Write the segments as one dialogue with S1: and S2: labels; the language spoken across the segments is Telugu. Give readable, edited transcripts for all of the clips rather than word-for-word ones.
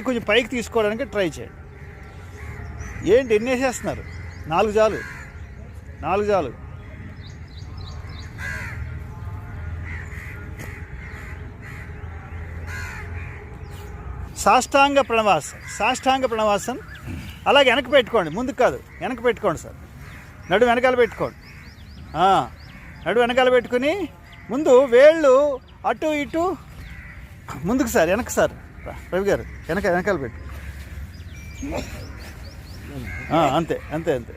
S1: కొంచెం పైకి తీసుకోవడానికి ట్రై చేయండి. ఏంటి ఎన్ని వేసేస్తున్నారు? 4 చాలు, 4 చాలు. సాష్టాంగ ప్రణవాసం. అలాగే వెనక పెట్టుకోండి, ముందుకు కాదు, వెనక పెట్టుకోండి సార్. నడు వెనకాల పెట్టుకోండి. నడు వెనకాల పెట్టుకుని ముందు వేళ్ళు అటు ఇటు ముందుకు సార్, వెనక సార్. రవి గారు వెనకాల పెట్టు. అంతే అంతే అంతే.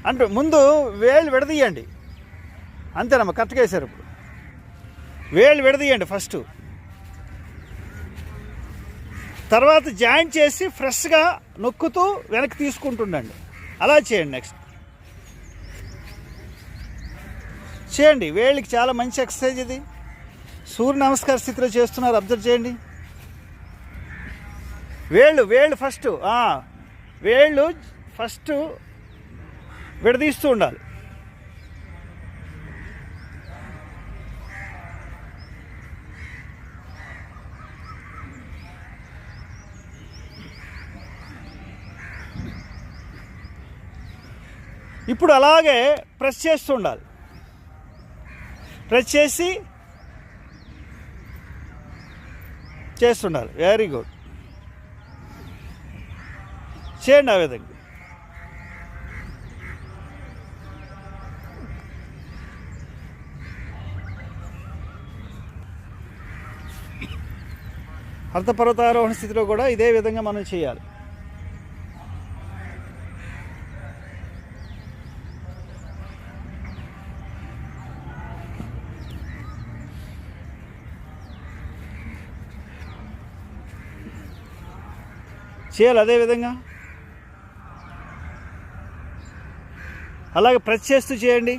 S1: అంటే ముందు వేళ్ళు విడదీయండి. అంతేనమ్మా, కరెక్ట్గా వేసారు. ఇప్పుడు వేళ్ళు విడదీయండి ఫస్ట్, తర్వాత జాయింట్ చేసి ఫ్రెష్గా నొక్కుతూ వెనక్కి తీసుకుంటుండండి. అలా చేయండి. నెక్స్ట్ చేయండి. వేళ్ళకి చాలా మంచి ఎక్సర్సైజ్ ఇది. సూర్య నమస్కార స్థితిలో చేస్తున్నారు, అబ్జర్వ్ చేయండి. వేళ్ళు ఫస్ట్ వేళ్ళు ఫస్ట్ విడదీస్తూ ఉండాలి. ఇప్పుడు అలాగే ప్రెస్ చేస్తూ ఉండాలి. ప్రెస్ చేస్తుండాలి. Very good. చేయండి ఆ విధంగా. అర్ధపర్వతారోహణ స్థితిలో కూడా ఇదే విధంగా మనం చేయాలి. అదేవిధంగా అలాగే ప్రెస్ చేస్తూ చేయండి.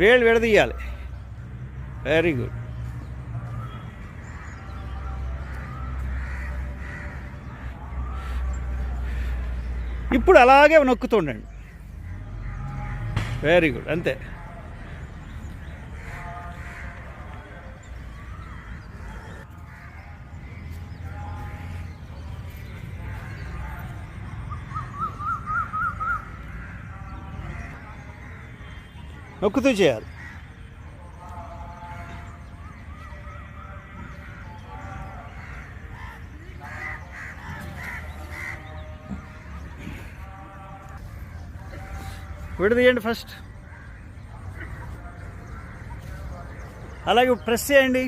S1: వేళ్ళు విడదీయాలి. Very good. ఇప్పుడు అలాగే నొక్కుతుండండి. Very good. అంతే. నొక్కుతూ చేయాలి. విడదీయండి ఫస్ట్, అలాగే ప్రెస్ చేయండి.